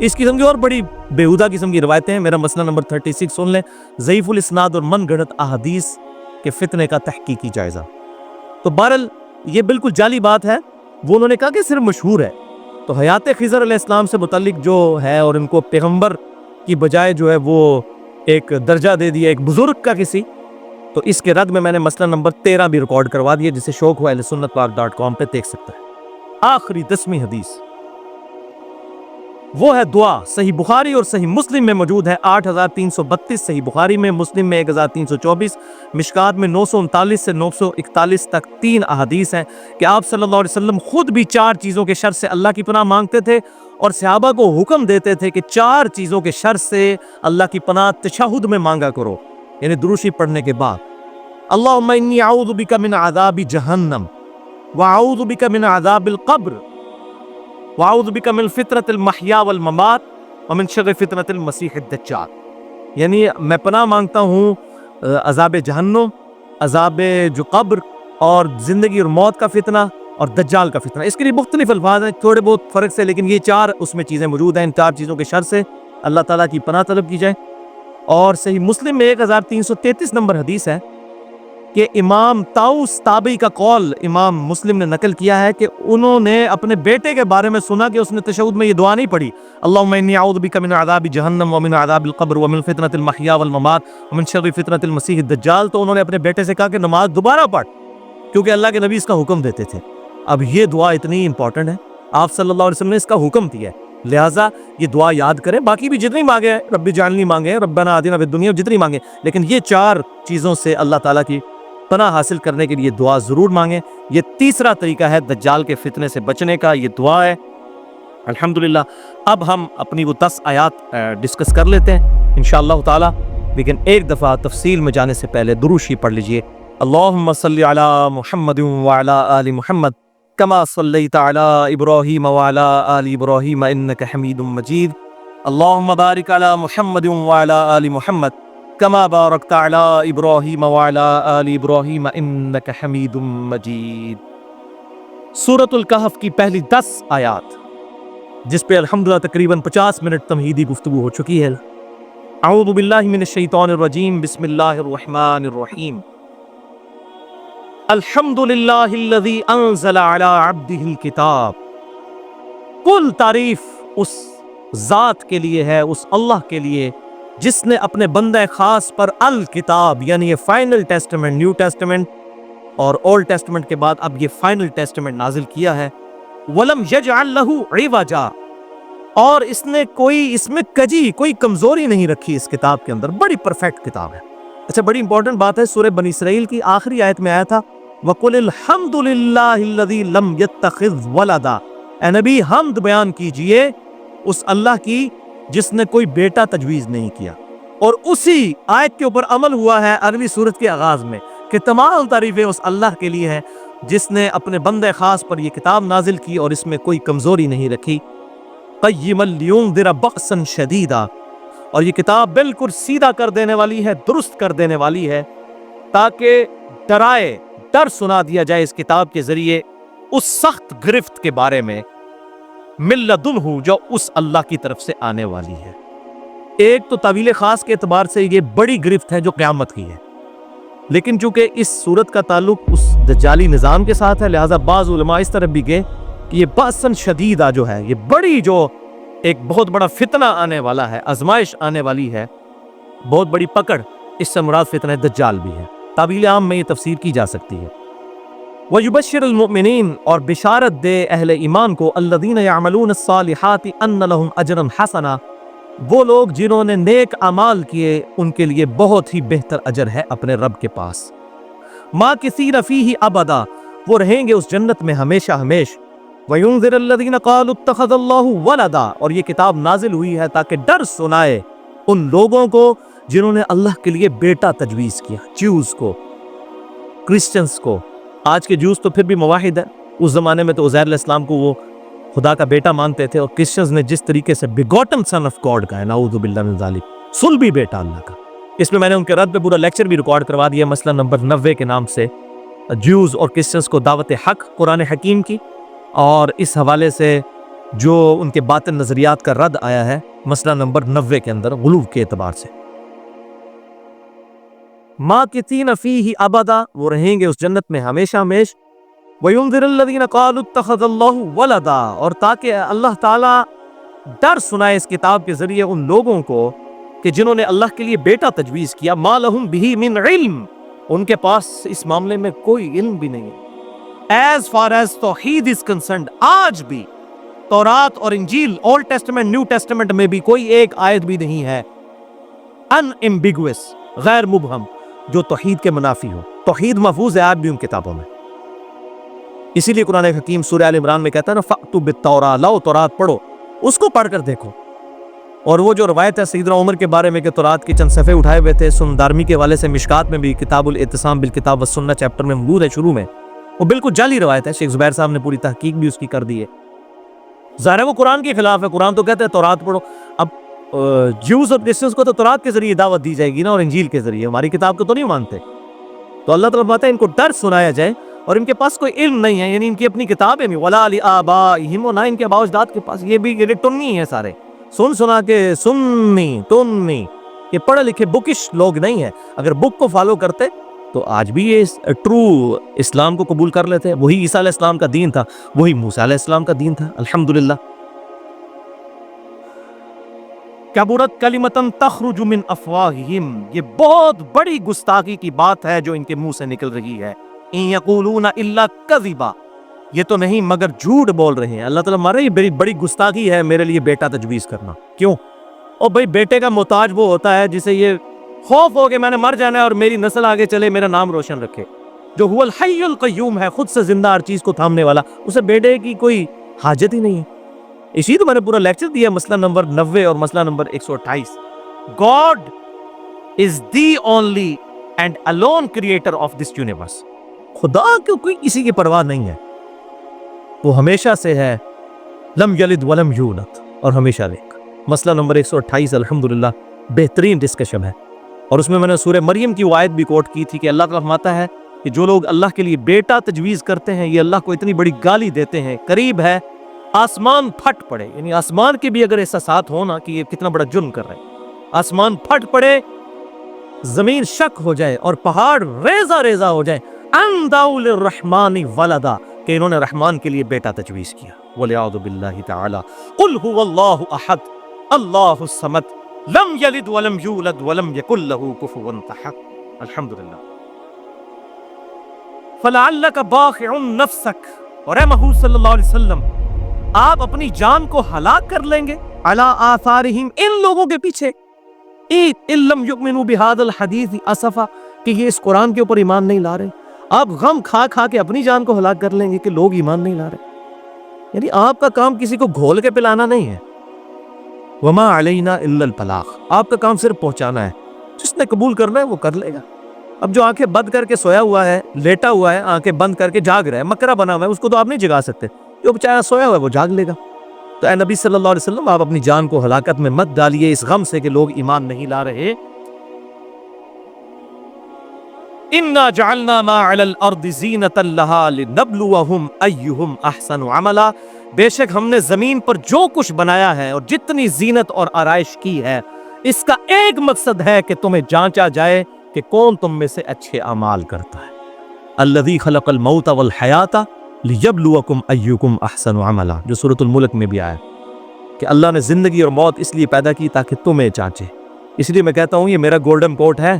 اس قسم کی اور بڑی بیہودہ قسم کی روایتیں ہیں. میرا مسئلہ نمبر 36 سن لیں. ضعیف الاسناد اور من گھڑت احادیث کے فتنے کا تحقیقی جائزہ. تو بہرحال یہ بالکل جعلی بات ہے. وہ انہوں نے کہا کہ صرف مشہور ہے. تو حیات خضر علیہ السلام سے متعلق جو ہے اور ان کو پیغمبر کی بجائے جو ہے وہ ایک درجہ دے دیا ایک بزرگ کا کسی, تو اس کے رد میں نے مسئلہ نمبر 13 بھی ریکارڈ کروا دیا, جسے شوق ہوا ahlsunnatpاک.com پہ دیکھ سکتا ہے. آخری 10ویں حدیث وہ ہے دعا. صحیح بخاری اور صحیح مسلم میں موجود ہے 8332, صحیح بخاری میں, مسلم میں 1324, مشکات میں 939 سے 941 تک 3 احادیث ہیں کہ آپ صلی اللہ علیہ وسلم خود بھی 4 چیزوں کے شر سے اللہ کی پناہ مانگتے تھے اور صحابہ کو حکم دیتے تھے کہ 4 چیزوں کے شر سے اللہ کی پناہ تشہد میں مانگا کرو, یعنی دروشی پڑھنے کے بعد. اللہم انی اعوذ بک من عذاب جہنم واعوذ بک من عذاب القبر واعوذ بک من فتنۃ المحیا والممات ومن شر فتنۃ المسیح الدجال. یعنی میں پناہ مانگتا ہوں عذاب جہنم, عذاب جو قبر اور زندگی اور موت کا فتنہ اور دجال کا فتنہ. اس کے لیے مختلف الفاظ ہیں تھوڑے بہت فرق سے, لیکن یہ 4 اس میں چیزیں موجود ہیں. ان 4 چیزوں کے شر سے اللہ تعالیٰ کی پناہ طلب کی جائے. اور صحیح مسلم میں 1333 نمبر حدیث ہے کہ امام طاؤس تابعی کا قول امام مسلم نے نقل کیا ہے کہ انہوں نے اپنے بیٹے کے بارے میں سنا کہ اس نے تشہد میں یہ دعا نہیں پڑھی, اللہم انی اعوذ بک من عذاب جہنم ومن عذاب القبر ومن فتنۃ المحیا والممات ومن شر فتنۃ المسیح الدجال. تو انہوں نے اپنے بیٹے سے کہا کہ نماز دوبارہ پڑھ, کیونکہ اللہ کے نبی اس کا حکم دیتے تھے. اب یہ دعا اتنی امپورٹنٹ ہے, آپ صلی اللہ علیہ وسلم نے اس کا حکم دیا ہے, لہٰذا یہ دعا یاد کریں. باقی بھی جتنی مانگے ہیں, رب اجعلنی مانگے, ربنا آتنا فی الدنیا, جتنی مانگے, لیکن یہ 4 چیزوں سے اللہ تعالیٰ کی پناہ حاصل کرنے کے لیے دعا ضرور مانگیں. یہ تیسرا طریقہ ہے دجال کے فتنے سے بچنے کا, یہ دعا ہے. الحمدللہ اب ہم اپنی وہ 10 آیات ڈسکس کر لیتے ہیں انشاءاللہ تعالی, لیکن ایک دفعہ تفصیل میں جانے سے پہلے دروشی پڑھ لیجئے. اللہم صلی علی محمد وعلی آل محمد کما صلیت علی ابراہیم وعلی آل ابراہیم انک حمید مجید. اللہم بارک علی محمد وعلی آل محمد کما بارکت علی ابراہیم وعلی آل ابراہیم انک حمید مجید. سورۃ الکہف کی پہلی 10 آیات جس پہ الحمدللہ تقریباً 50 منٹ تمہیدی گفتگو ہو چکی ہے. اعوذ باللہ من الشیطان الرجیم, بسم اللہ الرحمن الرحیم. الحمدللہ الذی انزل علی عبدہ الکتاب. کل تعریف اس ذات کے لیے ہے, اس اللہ کے لیے جس نے اپنے بندہ خاص پر الکتاب یعنی یہ فائنل ٹیسٹمنٹ, نیو ٹیسٹمنٹ اور اولڈ ٹیسٹمنٹ کے بعد اب یہ فائنل ٹیسٹمنٹ نازل کیا ہے. وَلَمْ يَجْعَلْ لَهُ عِوَجًا, اور اس نے اس میں کجی کوئی کمزوری نہیں رکھی اس کتاب کے اندر. بڑی پرفیکٹ کتاب ہے. اچھا, بڑی امپورٹنٹ بات ہے, سورہ بنی اسرائیل کی آخری آیت میں آیا تھا وَقُلِ الْحَمْدُ لِلَّهِ الَّذِي لَمْ يَتَّخِذْ وَلَدًا. اے نبی حمد بیان کیجئے اس اللہ کی جس نے کوئی بیٹا تجویز نہیں کیا. اور اسی آیت کے اوپر عمل ہوا ہے عربی سورت کے آغاز میں کہ تمام تعریفیں اس اللہ کے لیے ہیں جس نے اپنے بندے خاص پر یہ کتاب نازل کی اور اس میں کوئی کمزوری نہیں رکھی. قیما لینذر بأسا شدیدا, اور یہ کتاب بالکل سیدھا کر دینے والی ہے, درست کر دینے والی ہے, تاکہ ڈرائے, ڈر سنا دیا جائے اس کتاب کے ذریعے اس سخت گرفت کے بارے میں من لدنہ جو اس اللہ کی طرف سے آنے والی ہے. ایک تو طویل خاص کے اعتبار سے یہ بڑی گرفت ہے جو قیامت کی ہے, لیکن چونکہ اس صورت کا تعلق اس دجالی نظام کے ساتھ ہے, لہٰذا بعض علماء اس طرف بھی گئے کہ یہ بأساً شدیدہ جو ہے, یہ بڑی جو ایک بہت بڑا فتنہ آنے والا ہے, آزمائش آنے والی ہے, بہت بڑی پکڑ, اس سے مراد فتنہ دجال بھی ہے. تعبیر عام میں یہ تفسیر کی جا سکتی ہے. وَيُبَشِّرُ الْمُؤْمِنِينَ, اور بشارت دے اہل ایمان کو, الَّذِينَ يَعْمَلُونَ الصَّالِحَاتِ أَنَّ لَهُمْ أَجْرًا حَسَنًا, وہ لوگ جنہوں نے نیک اعمال کیے ان کے لیے بہت ہی بہتر اجر ہے اپنے رب کے پاس. مَاكِثِينَ فِيهِ أَبَدًا, وہ رہیں گے اس جنت میں ہمیشہ ہمیش. وَيُنذِرَ الَّذِينَ قَالُوا اتَّخَذَ اللَّهُ وَلَدًا, اور یہ کتاب نازل ہوئی ہے تاکہ ڈر سنائے ان لوگوں کو جنہوں نے اللہ کے لیے بیٹا تجویز کیا, جیوز کو, کرسچنز کو. آج کے جوز تو پھر بھی مواحد ہے, اس زمانے میں تو عزیر علیہ السلام کو وہ خدا کا بیٹا مانتے تھے, اور کرسچنز نے جس طریقے سے بیگوٹن سن آف گاڈ کا ہے, نعوذ باللہ من ذالک, صلبی بیٹا اللہ کا. اس میں نے ان کے رد پہ پورا لیکچر بھی ریکارڈ کروا دیا, مسئلہ نمبر 90 کے نام سے, جوز اور کرسچنز کو دعوت حق قرآن حکیم کی, اور اس حوالے سے جو ان کے باطن نظریات کا رد آیا ہے مسئلہ نمبر 90 کے اندر غلو کے اعتبار سے. ماکثین فیہ ابدا، وہ رہیں گے اس جنت میں ہمیشہ ہمیش. وَيُنذِرَ الَّذِينَ قَالُوا اتَّخَذَ اللَّهُ وَلَدًا، اور تاکہ اللہ تعالیٰ ڈر سنائے اس کتاب کے ذریعے ان لوگوں کو کہ جنہوں نے اللہ کے لیے بیٹا تجویز کیا. مَا لَهُمْ بِهِ مِنْ علم، ان کے پاس اس معاملے میں کوئی علم بھی نہیں ہے. As far as توحید is concerned، آج بھی تورات اور انجیل، اولڈ ٹیسٹمنٹ نیو ٹیسٹمنٹ میں بھی کوئی ایک آیت بھی نہیں ہے unambiguous، غیر مبہم، جو توحید کے منافی ہو. توحید محفوظ ہے آج بھی ان کتابوں میں. اسی لیے قرآن حکیم سورہ آل عمران میں کہتا ہے نا فَأْتُوا بِالتَّوْرَاةِ، لاؤ تورات پڑھو، اس کو پڑھ کر دیکھو. اور وہ جو روایت ہے سیدنا عمر کے بارے میں کہ تورات کے چند صفحے اٹھائے ہوئے تھے، سنن دارمی کے حوالے سے مشکات میں بھی کتاب الاعتصام بالکتاب والسنہ چیپٹر میں موجود ہے شروع میں، وہ بالکل جعلی روایت ہے. شیخ زبیر صاحب نے پوری تحقیق بھی اس کی کر دی ہے. ظاہر ہے وہ قرآن کے خلاف ہے. قرآن تو کہتا ہے تورات پڑھو. اب جیوز اور کرسچنز کو تو تورات کے ذریعے دعوت دی جائے گی نا، اور انجیل کے ذریعے، ہماری کتاب کو تو نہیں مانتے. تو اللہ تعالیٰ فرماتا ہے ان کو ڈر سنایا جائے، اور ان کے پاس کوئی علم نہیں ہے، یعنی ان کی اپنی کتاب ہے نہیں. وَلَا لِآبَائِهِمْ، اور نہ ان کے آباء اجداد کے پاس. یہ بھی یہ ٹنی ہے سارے، سن سنا کے سننی تننی، یہ پڑھے لکھے بکش لوگ نہیں ہیں. اگر بک کو فالو کرتے تو آج بھی یہ ٹرو اسلام کو قبول کر لیتے. وہی عیسیٰ علیہ السلام کا دین تھا، وہی موسیٰ علیہ السلام کا دین تھا. الحمدللہ. کبرت کلمۃ تخرج من افواہہم، یہ بہت بڑی گستاخی کی بات ہے جو ان کے منہ سے نکل رہی ہے. ان یقولون الا کذبا، یہ تو نہیں مگر جھوٹ بول رہے ہیں. اللہ تعالیٰ مارے یہ بڑی گستاخی ہے میرے لیے بیٹا تجویز کرنا. کیوں؟ اور بھائی بیٹے کا محتاج وہ ہوتا ہے جسے یہ خوف ہو کہ میں نے مر جانا ہے اور میری نسل آگے چلے، میرا نام روشن رکھے. جو هو الحی القیوم ہے، خود سے زندہ ہر چیز کو تھامنے والا، اسے بیٹے کی کوئی حاجت ہی نہیں ہے. اسی تو میں نے پورا لیکچر دیا مسئلہ نمبر 90 اور مسئلہ number 128. God is the only and alone creator of this universe. خدا کو کوئی کسی کی پرواہ نہیں ہے، وہ ہمیشہ سے ہے. لم یلد ولم یولد، اور ہمیشہ رہے. مسئلہ نمبر 128 الحمدللہ بہترین ڈسکشن ہے. اور اس میں میں نے سورہ مریم کی وہ آیت بھی کوٹ کی تھی کہ اللہ تعالیٰ فرماتا ہے کہ جو لوگ اللہ کے لیے بیٹا تجویز کرتے ہیں یہ اللہ کو اتنی بڑی گالی دیتے ہیں، قریب ہے آسمان پھٹ پڑے. یعنی آسمان کے بھی اگر احساسات ہو نا کہ یہ کتنا بڑا جرم کر رہے ہیں، آسمان پھٹ پڑے، زمین شک ہو جائے اور پہاڑ ریزہ ریزہ ہو جائے، ان دعوا للرحمن ولدا، کہ انہوں نے رحمان کے لیے بیٹا تجویز کیا. وَلِعَوْذُ بِاللَّهِ تَعَالَى قُلْ هُوَ اللَّهُ أَحَدٌ اللَّهُ الصَّمَدُ لَمْ يَلِدْ وَلَمْ يُولَدْ وَلَمْ يَكُنْ لَهُ كُفُوًا أَحَدٌ. الحمدللہ. فَلَعَلَّكَ بَاخِعٌ نَفْسَكَ، اور اے محمود صلی اللہ علیہ وسلم آپ اپنی جان کو ہلاک کر لیں گے علی آثارہم، ان لوگوں کے پیچھے، ان لم یؤمنوا بہذا الحدیث اسفا، کہ یہ اس قرآن کے اوپر ایمان نہیں لا رہے. آپ غم کھا کھا کے اپنی جان کو ہلاک کر لیں گے کہ لوگ ایمان نہیں لا رہے. یعنی آپ کا کام کسی کو گھول کے پلانا نہیں ہے. وما علینا الا البلاغ، آپ کا کام صرف پہنچانا ہے. جس نے قبول کرنا ہے وہ کر لے گا. اب جو آنکھیں بند کر کے سویا ہوا ہے، لیٹا ہوا ہے، آنکھیں بند کر کے جاگ رہا ہے، مکرا بنا ہوا ہے، اس کو تو آپ نہیں جگا سکتے. جو بچارا سویا ہوا ہے وہ جاگ لے گا. تو اے نبی صلی اللہ علیہ وسلم آپ اپنی جان کو ہلاکت میں مت ڈالیے اس غم سے کہ لوگ ایمان نہیں لا رہے. اِنَّا جَعَلْنَا مَا عَلَى الْأَرْضِ زِينَةً لَهَا لِنَبْلُوَهُمْ أَيُّهُمْ أَحْسَنُ عَمَلًا، بے شک ہم نے زمین پر جو کچھ بنایا ہے اور جتنی زینت اور آرائش کی ہے، اس کا ایک مقصد ہے کہ تمہیں جانچا جائے کہ کون تم میں سے اچھے اعمال کرتا ہے. الَّذِي خَلَقَ الْمَوْتَ وَالْحَيَاةَ لِيَبْلُوَكُمْ أَيُّكُمْ أَحْسَنُ عَمَلًا، جو سورۃ الملک میں بھی آیا کہ اللہ نے زندگی اور موت اس لیے پیدا کی تاکہ تمہیں جانچے. اس لیے میں کہتا ہوں یہ میرا گولڈن کوٹ ہے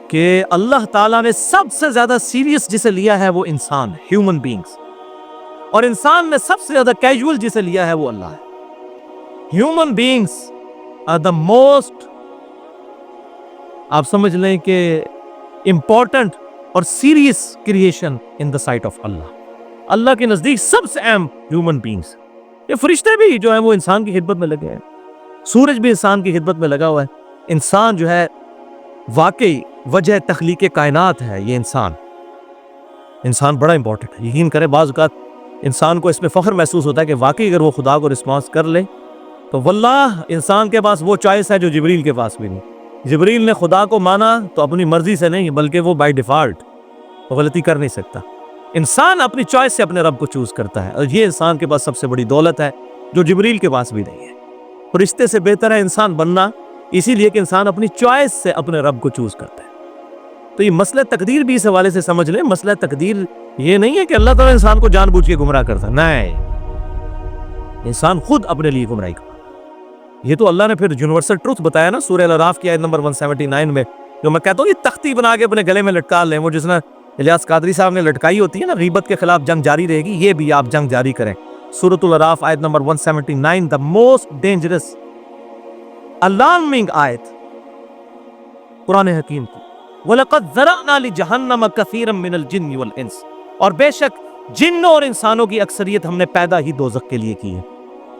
کہ اللہ تعالیٰ نے سب سے زیادہ سیریس جسے لیا ہے وہ انسان، ہیومن بینگز، اور انسان نے سب سے زیادہ کیجول جسے لیا ہے وہ اللہ ہے. Human beings are the most, آپ سمجھ لیں کہ امپورٹنٹ اور serious creation in the sight of Allah. Allah کے نزدیک سب سے اہم ہیومن بینگز. یہ فرشتے بھی جو ہیں وہ انسان کی خدمت میں لگے ہیں، سورج بھی انسان کی خدمت میں لگا ہوا ہے. انسان جو ہے واقعی وجہ تخلیق کائنات ہے. یہ انسان بڑا امپورٹنٹ ہے. یقین کریں بعض اوقات انسان کو اس میں فخر محسوس ہوتا ہے کہ واقعی اگر وہ خدا کو رسپانس کر لے تو واللہ انسان کے پاس وہ چوائس ہے جو جبریل کے پاس بھی نہیں. جبریل نے خدا کو مانا تو اپنی مرضی سے نہیں بلکہ وہ بائی ڈیفالٹ، وہ غلطی کر نہیں سکتا. انسان اپنی چوائس سے اپنے رب کو چوز کرتا ہے، اور یہ انسان کے پاس سب سے بڑی دولت ہے جو جبریل کے پاس بھی نہیں ہے۔ فرشتے سے بہتر ہے انسان بننا، اسی لیے کہ انسان اپنی چوائس سے اپنے رب کو چوز کرتا ہے۔ تو یہ مسئلہ تقدیر بھی اس حوالے سے سمجھ لیں، مسئلہ تقدیر یہ نہیں ہے کہ اللہ تعالیٰ انسان کو جان بوجھ کے گمراہ کرتا ہے، نہیں، انسان خود اپنے لیے گمراہی کرتا ہے۔ یہ تو اللہ نے پھر یونیورسل ٹروتھ بتایا نا سورہ الاعراف کی آیت نمبر 179 میں، جو میں کہتا ہوں یہ تختی بنا کے اپنے گلے میں لٹکا لیں، وہ جس نے الیاس قادری صاحب نے لٹکائی ہوتی ہے نا، غیبت کے خلاف جنگ جاری رہے گی، یہ بھی آپ جنگ جاری کریں۔ سورۃ الاعراف آیت number 179، the most dangerous alarming آیت قرآن حکیم کی۔ وَلَقَدْ ذَرَأْنَا لِجَهَنَّمَ كَثِيرًا مِنَ الْجِنِّ وَالْإِنسِ، اور بے شک جنوں اور انسانوں کی اکثریت ہم نے پیدا ہی دوزخ کے لیے کی ہے۔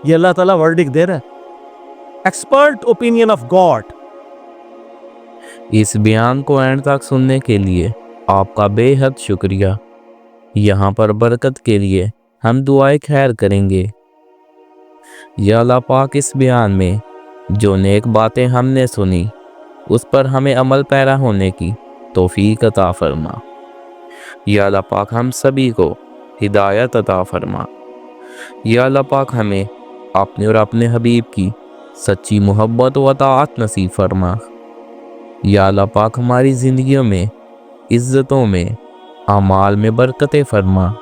یہ اللہ تعالیٰ ورڈک دے رہا ہے، ایکسپرٹ اوپینین آف گاڈ۔ اس بیان کو اینڈ تک سننے کے لیے آپ کا بے حد شکریہ۔ یہاں پر برکت کے لیے ہم دعائے خیر کریں گے۔ یا اللہ پاک اس بیان میں جو نیک باتیں ہم نے سنی اس پر ہمیں عمل پیرا ہونے کی توفیق عطا فرما۔ یا اللہ پاک ہم سبھی کو ہدایت عطا فرما۔ یا اللہ پاک ہمیں اپنے اور اپنے حبیب کی سچی محبت و اطاعت نصیب فرما۔ یا اللہ پاک ہماری زندگیوں میں عزتوں میں اعمال میں برکتیں فرما۔